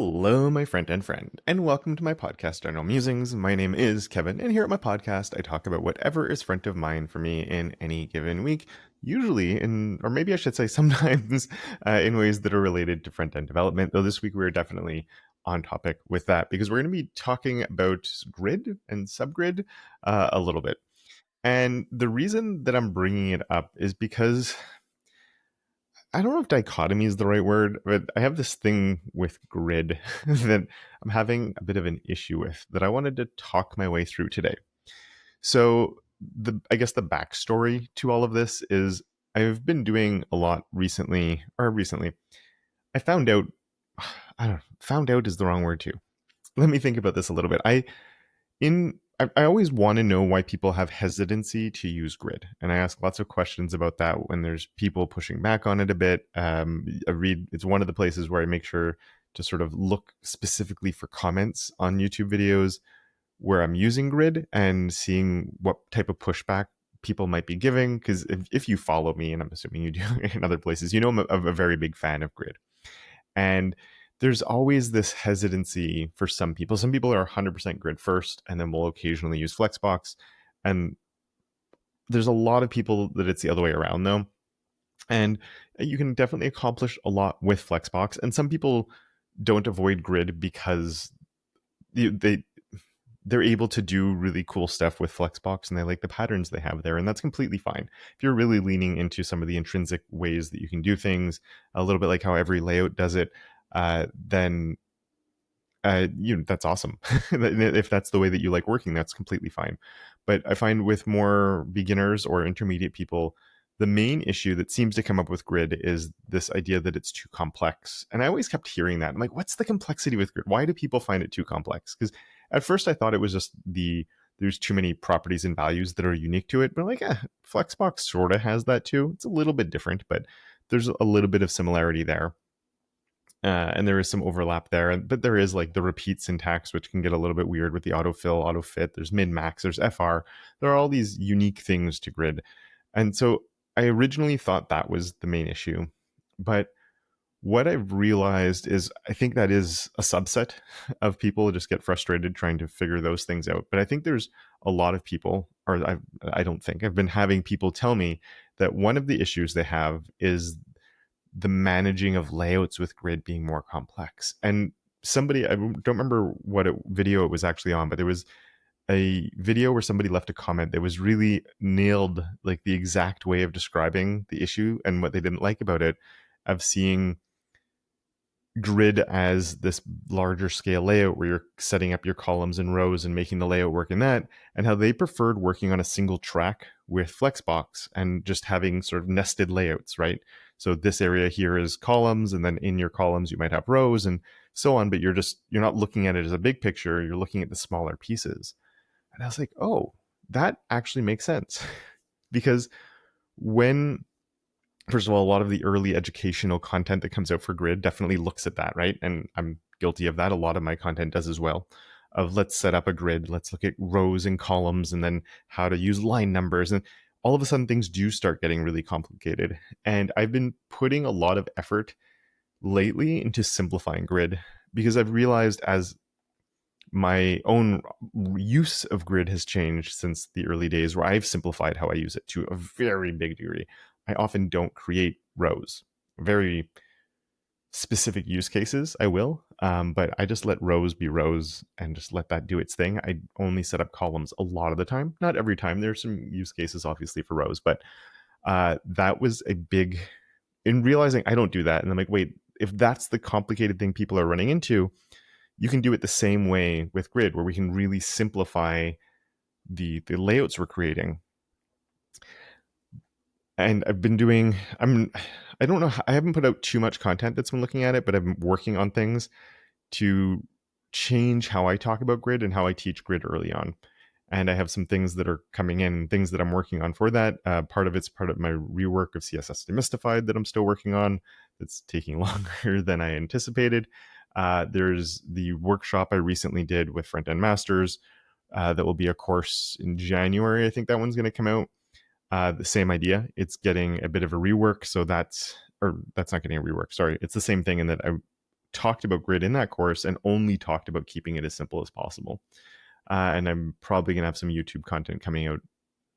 Hello, my friend, and welcome to my podcast, General Musings. My name is Kevin, and here at my podcast, I talk about whatever is front of mind for me in any given week, usually or maybe I should say sometimes, in ways that are related to front end development. Though this week we're definitely on topic with that because we're going to be talking about grid and subgrid a little bit. And the reason that I'm bringing it up is because I don't know if dichotomy is the right word, but I have this thing with grid that I'm having a bit of an issue with that I wanted to talk my way through today. So, I guess the backstory to all of this is I've been doing a lot recently. I found out, I don't know, found out is the wrong word too. Let me think about this a little bit. I always want to know why people have hesitancy to use grid, and I ask lots of questions about that when there's people pushing back on it a bit. I read it's one of the places where I make sure to sort of look specifically for comments on YouTube videos where I'm using grid and seeing what type of pushback people might be giving. Because if you follow me, and I'm assuming you do in other places, you know I'm a very big fan of grid. And there's always this hesitancy for some people. Some people are 100% grid first, and then will occasionally use Flexbox. And there's a lot of people that it's the other way around, though. And you can definitely accomplish a lot with Flexbox. And some people don't avoid grid because they're able to do really cool stuff with Flexbox and they like the patterns they have there. And that's completely fine. If you're really leaning into some of the intrinsic ways that you can do things, a little bit like how every layout does it, then that's awesome. If that's the way that you like working, that's completely fine. But I find with more beginners or intermediate people, the main issue that seems to come up with grid is this idea that it's too complex. And I always kept hearing that. I'm like, what's the complexity with grid? Why do people find it too complex? Because at first I thought it was just there's too many properties and values that are unique to it. But like, Flexbox sort of has that too. It's a little bit different, but there's a little bit of similarity there. And there is some overlap there, but there is like the repeat syntax, which can get a little bit weird with the autofill, autofit. There's min max, there's FR. There are all these unique things to grid. And so I originally thought that was the main issue. But what I've realized is I think that is a subset of people just get frustrated trying to figure those things out. But I think there's a lot of people, or I don't think, I've been having people tell me that one of the issues they have is the managing of layouts with grid being more complex. And somebody, I don't remember what video it was actually on, but there was a video where somebody left a comment that was really nailed like the exact way of describing the issue and what they didn't like about it, of seeing grid as this larger scale layout where you're setting up your columns and rows and making the layout work in that, and how they preferred working on a single track with Flexbox and just having sort of nested layouts, right? So this area here is columns, and then in your columns you might have rows and so on, but you're not looking at it as a big picture, you're looking at the smaller pieces. And I was like, oh, that actually makes sense. Because first of all, a lot of the early educational content that comes out for grid definitely looks at that, right? And I'm guilty of that. A lot of my content does as well. Of let's set up a grid, let's look at rows and columns, and then how to use line numbers. And all of a sudden things do start getting really complicated. And I've been putting a lot of effort lately into simplifying grid because I've realized as my own use of grid has changed since the early days where I've simplified how I use it to a very big degree. I often don't create rows. Very specific use cases, I will, but I just let rows be rows and just let that do its thing. I only set up columns a lot of the time. Not every time. There's some use cases, obviously, for rows, but that was a big... In realizing I don't do that, and I'm like, wait, if that's the complicated thing people are running into, you can do it the same way with grid, where we can really simplify the layouts we're creating. And I don't know, I haven't put out too much content that's been looking at it, but I've been working on things to change how I talk about grid and how I teach grid early on. And I have some things that are coming in, things that I'm working on for that. Part of it's part of my rework of CSS Demystified that I'm still working on. That's taking longer than I anticipated. There's the workshop I recently did with Front End Masters that will be a course in January. I think that one's going to come out. The same idea. It's getting a bit of a rework. So that's not getting a rework. Sorry. It's the same thing in that I talked about grid in that course and only talked about keeping it as simple as possible. And I'm probably going to have some YouTube content coming out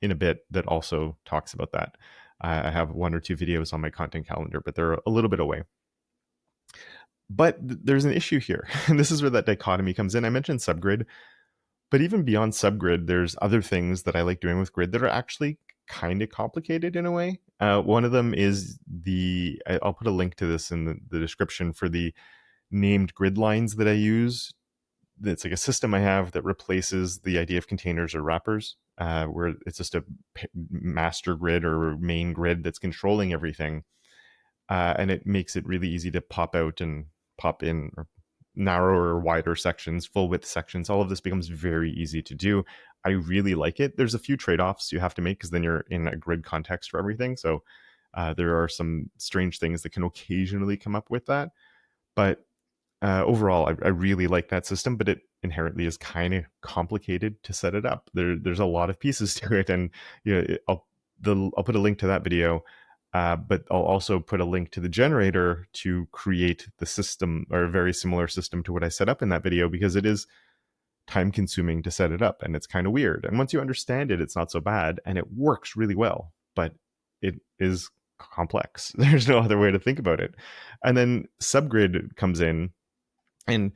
in a bit that also talks about that. I have 1 or 2 videos on my content calendar, but they're a little bit away. But there's an issue here. And this is where that dichotomy comes in. I mentioned Subgrid, but even beyond Subgrid, there's other things that I like doing with grid that are actually kind of complicated in a way. One of them is I'll put a link to this in the description for the named grid lines that I use. It's like a system I have that replaces the idea of containers or wrappers, where it's just a master grid or main grid that's controlling everything. And it makes it really easy to pop out and pop in, or narrower or wider sections, full width sections. All of this becomes very easy to do. I really like it. There's a few trade-offs you have to make because then you're in a grid context for everything. So there are some strange things that can occasionally come up with that. But overall, I really like that system, but it inherently is kind of complicated to set it up. There's a lot of pieces to it, and I'll put a link to that video, but I'll also put a link to the generator to create the system, or a very similar system to what I set up in that video, because it is time consuming to set it up, and it's kind of weird. And once you understand it, it's not so bad, and it works really well, but it is complex. There's no other way to think about it. And then Subgrid comes in, and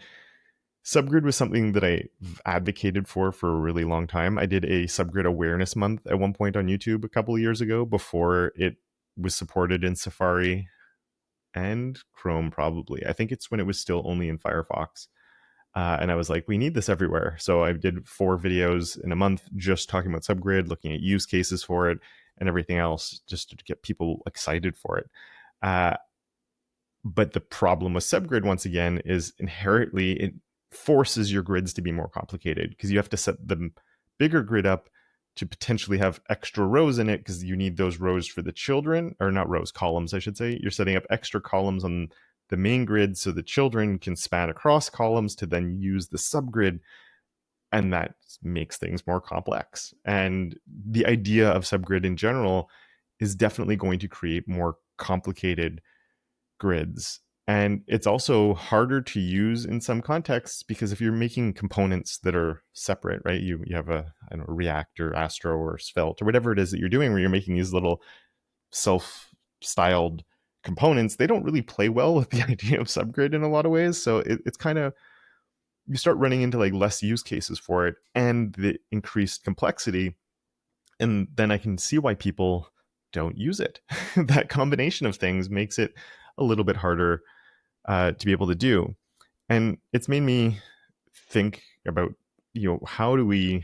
Subgrid was something that I advocated for a really long time. I did a Subgrid awareness month at one point on YouTube a couple of years ago, before it was supported in Safari and Chrome, probably. I think it's when it was still only in Firefox. And I was like, we need this everywhere. So I did 4 videos in a month just talking about Subgrid, looking at use cases for it and everything else, just to get people excited for it. But the problem with Subgrid, once again, is inherently it forces your grids to be more complicated, because you have to set the bigger grid up to potentially have extra rows in it, because you need those rows for the children, or not rows, columns, I should say. You're setting up extra columns on the main grid so the children can span across columns to then use the subgrid, and that makes things more complex. And the idea of Subgrid in general is definitely going to create more complicated grids. And it's also harder to use in some contexts, because if you're making components that are separate, right? You have a React or Astro or Svelte or whatever it is that you're doing, where you're making these little self-styled components, they don't really play well with the idea of Subgrid in a lot of ways. So it's kind of, you start running into like less use cases for it and the increased complexity. And then I can see why people don't use it. That combination of things makes it a little bit harder to be able to do. And it's made me think about, how do we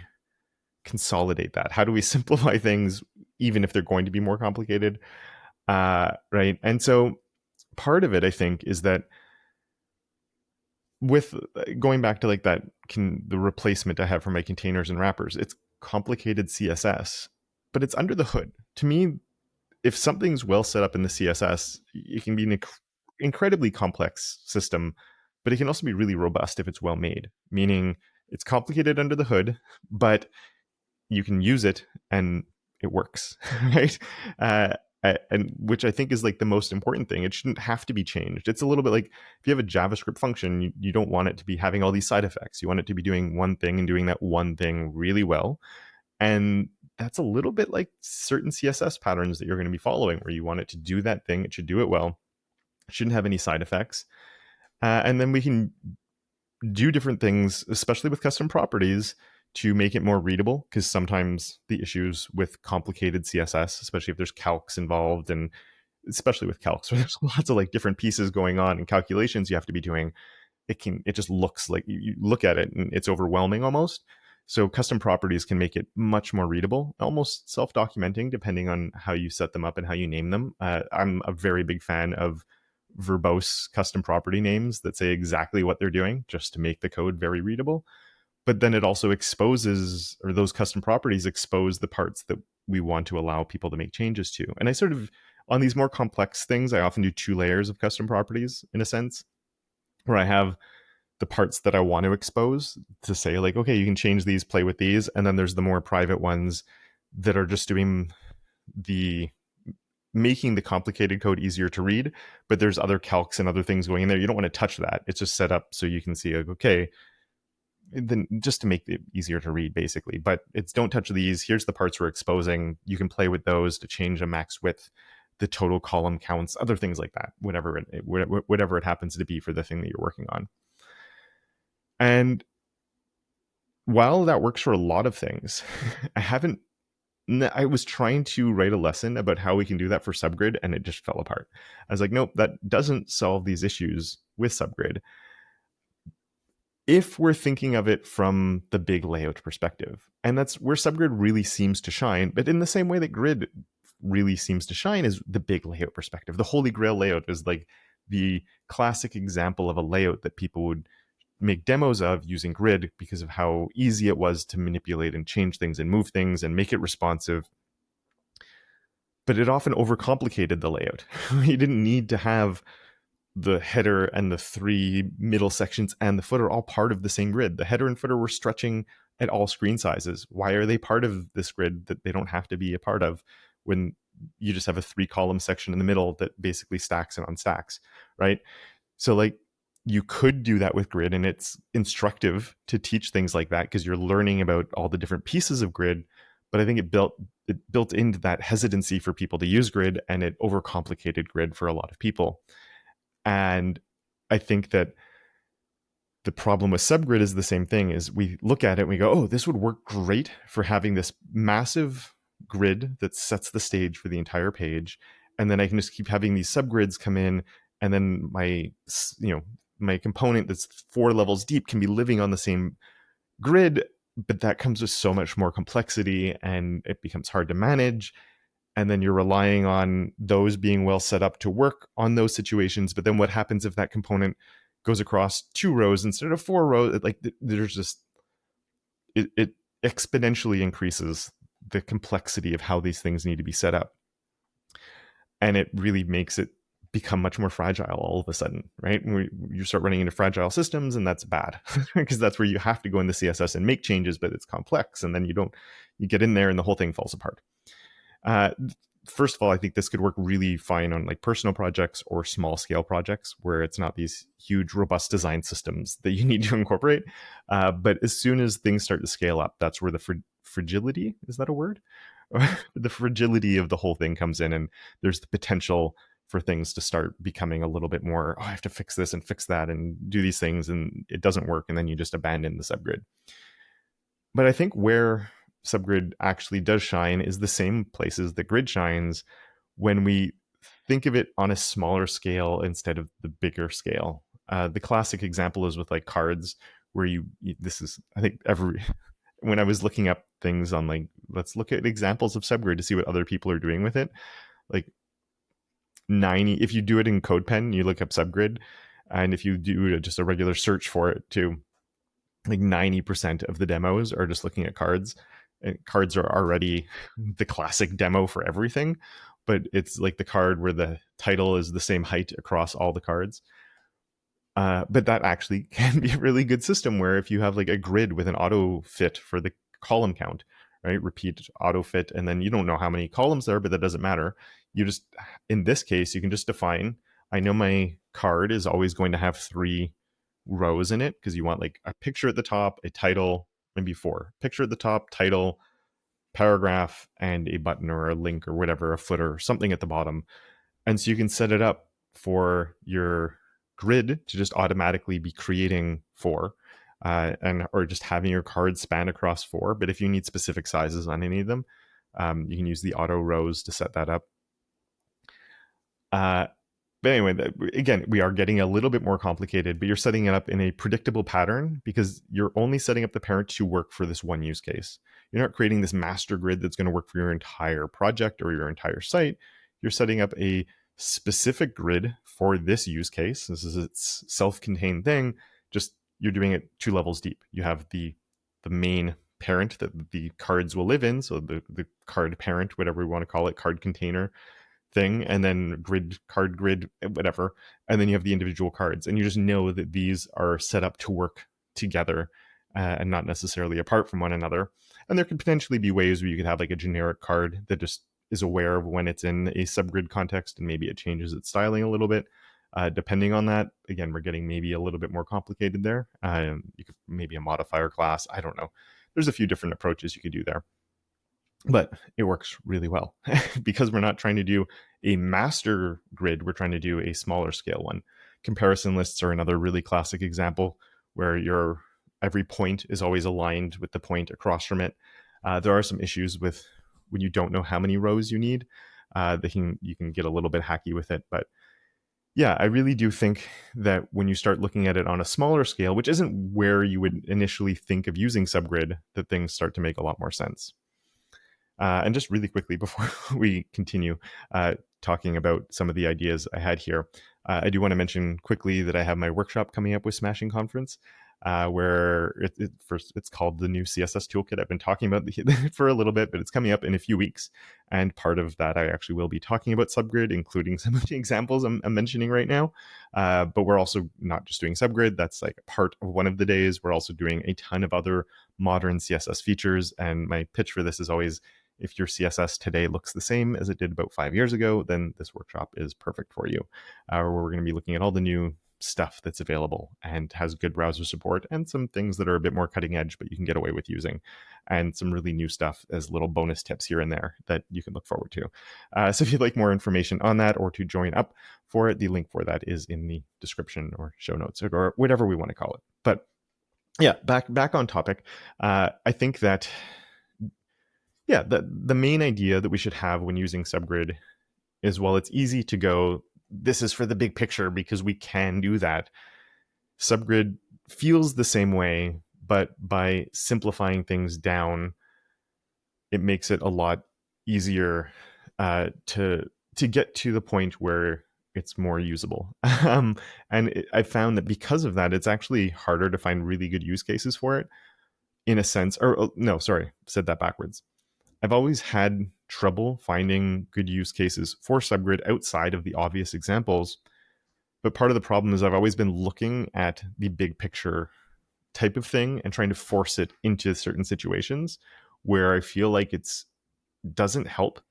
consolidate that? How do we simplify things, even if they're going to be more complicated? Right. And so part of it, I think, is that with going back to like the replacement I have for my containers and wrappers, it's complicated CSS, but it's under the hood. To me, if something's well set up in the CSS, it can be an incredibly complex system, but it can also be really robust if it's well made, meaning it's complicated under the hood, but you can use it and it works, right? And which I think is like the most important thing. It shouldn't have to be changed. It's a little bit like if you have a JavaScript function, you don't want it to be having all these side effects. You want it to be doing one thing and doing that one thing really well. And that's a little bit like certain CSS patterns that you're going to be following, where you want it to do that thing. It should do it well. It shouldn't have any side effects. And then we can do different things, especially with custom properties, to make it more readable, because sometimes the issues with complicated CSS, especially if there's calcs involved, and especially with calcs where there's lots of like different pieces going on and calculations you have to be doing, it just looks like you look at it and it's overwhelming almost. So custom properties can make it much more readable, almost self-documenting, depending on how you set them up and how you name them. I'm a very big fan of verbose custom property names that say exactly what they're doing, just to make the code very readable. But then it also exposes, or those custom properties expose the parts that we want to allow people to make changes to. And I sort of, on these more complex things, I often do 2 layers of custom properties in a sense, where I have the parts that I want to expose to say like, okay, you can change these, play with these. And then there's the more private ones that are just doing the making the complicated code easier to read, but there's other calcs and other things going in there. You don't want to touch that. It's just set up so you can see, like, okay, then just to make it easier to read, basically. But it's don't touch these. Here's the parts we're exposing. You can play with those to change a max width, the total column counts, other things like that, whatever it happens to be for the thing that you're working on. And while that works for a lot of things, I was trying to write a lesson about how we can do that for Subgrid, and it just fell apart. I was like, nope, that doesn't solve these issues with Subgrid. If we're thinking of it from the big layout perspective, and that's where Subgrid really seems to shine, but in the same way that Grid really seems to shine is the big layout perspective. The Holy Grail layout is like the classic example of a layout that people would make demos of using Grid because of how easy it was to manipulate and change things and move things and make it responsive. But it often overcomplicated the layout. You didn't need to have the header and the three middle sections and the footer all part of the same grid. The header and footer were stretching at all screen sizes. Why are they part of this grid that they don't have to be a part of when you just have a 3-column section in the middle that basically stacks and unstacks, right? So like you could do that with Grid, and it's instructive to teach things like that because you're learning about all the different pieces of Grid. But I think it built into that hesitancy for people to use Grid, and it overcomplicated Grid for a lot of people. And I think that the problem with Subgrid is the same thing. Is we look at it and we go, oh, this would work great for having this massive grid that sets the stage for the entire page, and then I can just keep having these subgrids come in, and then my component that's 4 levels deep can be living on the same grid, but that comes with so much more complexity and it becomes hard to manage. And then you're relying on those being well set up to work on those situations. But then what happens if that component goes across 2 rows instead of 4 rows? Like there's just, it exponentially increases the complexity of how these things need to be set up. And it really makes it become much more fragile all of a sudden, right? And you start running into fragile systems, and that's bad because that's where you have to go in the CSS and make changes, but it's complex. And then you get in there and the whole thing falls apart. First of all, I think this could work really fine on like personal projects or small scale projects where it's not these huge, robust design systems that you need to incorporate. But as soon as things start to scale up, that's where the fragility, is that a word? The fragility of the whole thing comes in, and there's the potential for things to start becoming a little bit more, I have to fix this and fix that and do these things, and it doesn't work, and then you just abandon the subgrid. But I think where Subgrid actually does shine is the same places that Grid shines when we think of it on a smaller scale instead of the bigger scale. The classic example is with like cards, where I think when I was looking up things on like, let's look at examples of Subgrid to see what other people are doing with it. Like if you do it in CodePen, you look up Subgrid, and if you do just a regular search for it too, like 90% of the demos are just looking at cards. And cards are already the classic demo for everything, but it's like the card where the title is the same height across all the cards. But that actually can be a really good system where if you have like a grid with an auto fit for the column count, right? Repeat auto fit, and then you don't know how many columns there are, but that doesn't matter. You just, in this case, you can just define, I know my card is always going to have 3 rows in it because you want like a picture at the top, a title, maybe 4. Picture at the top, title, paragraph, and a button or a link or whatever, a footer, something at the bottom. And so you can set it up for your grid to just automatically be creating 4, or just having your cards span across 4. But if you need specific sizes on any of them, you can use the auto rows to set that up. But anyway, again, we are getting a little bit more complicated, but you're setting it up in a predictable pattern because you're only setting up the parent to work for this one use case. You're not creating this master grid that's going to work for your entire project or your entire site. You're setting up a specific grid for this use case. This is its self-contained thing. Just you're doing it 2 levels deep. You have the main parent that the cards will live in. So the card parent, whatever we want to call it, card container thing, and then card grid, whatever. And then you have the individual cards, and you just know that these are set up to work together and not necessarily apart from one another. And there could potentially be ways where you could have like a generic card that just is aware of when it's in a subgrid context, and maybe it changes its styling a little bit. Depending on that, again, we're getting maybe a little bit more complicated there. You could maybe a modifier class. I don't know. There's a few different approaches you could do there, but it works really well because we're not trying to do a master grid. We're trying to do a smaller scale one. Comparison lists are another really classic example where your every point is always aligned with the point across from it. There are some issues with when you don't know how many rows you need. You can get a little bit hacky with it, but yeah, I really do think that when you start looking at it on a smaller scale, which isn't where you would initially think of using Subgrid, that things start to make a lot more sense. And just really quickly before we continue talking about some of the ideas I had here, I do want to mention quickly that I have my workshop coming up with Smashing Conference, where it's called the new CSS toolkit. I've been talking about it for a little bit, but it's coming up in a few weeks. And part of that, I actually will be talking about Subgrid, including some of the examples I'm mentioning right now. But we're also not just doing Subgrid. That's like part of one of the days. We're also doing a ton of other modern CSS features. And my pitch for this is always, if your CSS today looks the same as it did about 5 years ago, then this workshop is perfect for you. Where we're going to be looking at all the new stuff that's available and has good browser support, and some things that are a bit more cutting edge but you can get away with using, and some really new stuff as little bonus tips here and there that you can look forward to. So if you'd like more information on that or to join up for it, the link for that is in the description or show notes or whatever we want to call it. But yeah, back on topic. I think that the main idea that we should have when using Subgrid is, while it's easy to go, this is for the big picture because we can do that, Subgrid feels the same way, but by simplifying things down, it makes it a lot easier to get to the point where it's more usable. I found that because of that, it's actually harder to find really good use cases for it, in a sense. Or no, sorry, said that backwards. I've always had trouble finding good use cases for Subgrid outside of the obvious examples. But part of the problem is I've always been looking at the big picture type of thing and trying to force it into certain situations where I feel like it doesn't help.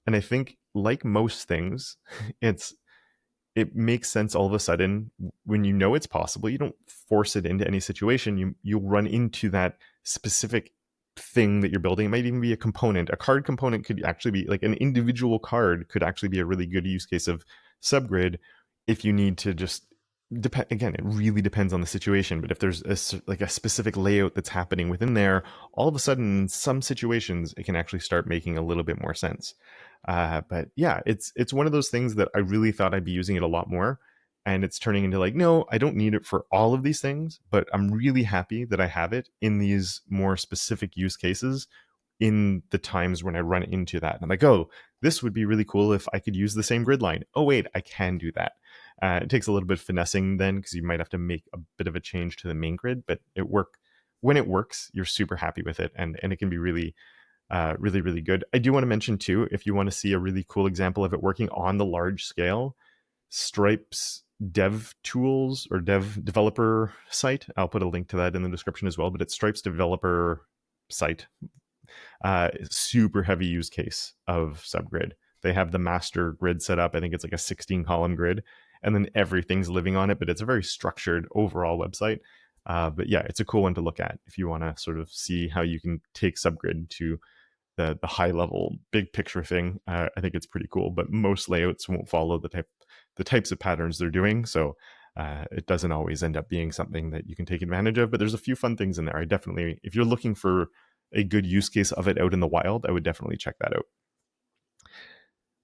And I think, like most things, it makes sense all of a sudden when you know it's possible. You don't force it into any situation. You'll run into that specific thing that you're building. It might even be a component. A card component could actually be like an individual card, could actually be a really good use case of Subgrid if you need to just depend. Again, it really depends on the situation, but if there's a specific layout that's happening within there, all of a sudden in some situations it can actually start making a little bit more sense. But yeah, it's one of those things that I really thought I'd be using it a lot more, and it's turning into like, no, I don't need it for all of these things, but I'm really happy that I have it in these more specific use cases in the times when I run into that. And I'm like, oh, this would be really cool if I could use the same grid line. Oh, wait, I can do that. It takes a little bit of finessing then, because you might have to make a bit of a change to the main grid, but when it works, you're super happy with it, and it can be really, really good. I do want to mention too, if you want to see a really cool example of it working on the large scale, Stripe's dev tools or developer site, I'll put a link to that in the description as well, but it's Stripe's developer site. Super heavy use case of Subgrid. They have the master grid set up. I think it's like a 16 column grid, and then everything's living on it, but it's a very structured overall website. But yeah, it's a cool one to look at if you want to sort of see how you can take Subgrid to the high level big picture thing. I think it's pretty cool, but most layouts won't follow the types of patterns they're doing, so it doesn't always end up being something that you can take advantage of. But there's a few fun things in there. I definitely, if you're looking for a good use case of it out in the wild, I would definitely check that out.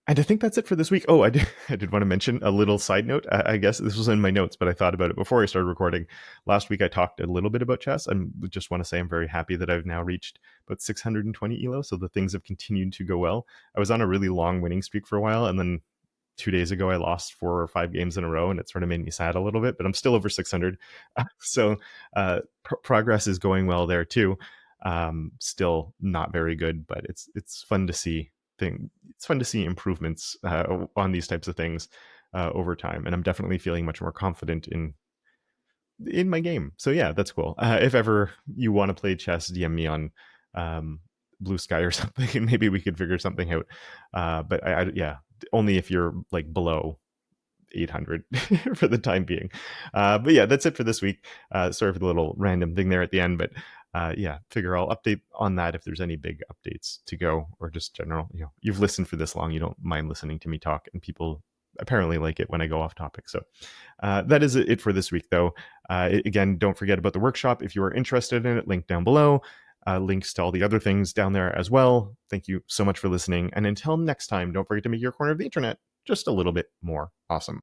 And I think that's it for this week. Oh, I did want to mention a little side note. I guess this was in my notes, but I thought about it before I started recording. Last week, I talked a little bit about chess. I just want to say I'm very happy that I've now reached about 620 elo. So the things have continued to go well. I was on a really long winning streak for a while, and then 2 days ago, I lost 4 or 5 games in a row, and it sort of made me sad a little bit, but I'm still over 600. So progress is going well there too. Still not very good, but it's fun to see it's fun to see improvements on these types of things over time, and I'm definitely feeling much more confident in my game. So yeah, that's cool. If ever you want to play chess, DM me on blue sky or something, and maybe we could figure something out. But yeah, only if you're like below 800 for the time being. But yeah, that's it for this week. Sorry for the little random thing there at the end, but yeah, figure I'll update on that if there's any big updates to go, or just general. You've listened for this long, you don't mind listening to me talk, and people apparently like it when I go off topic. So that is it for this week, though. Again, don't forget about the workshop if you are interested in it. Link down below. Links to all the other things down there as well. Thank you so much for listening. And until next time, don't forget to make your corner of the internet just a little bit more awesome.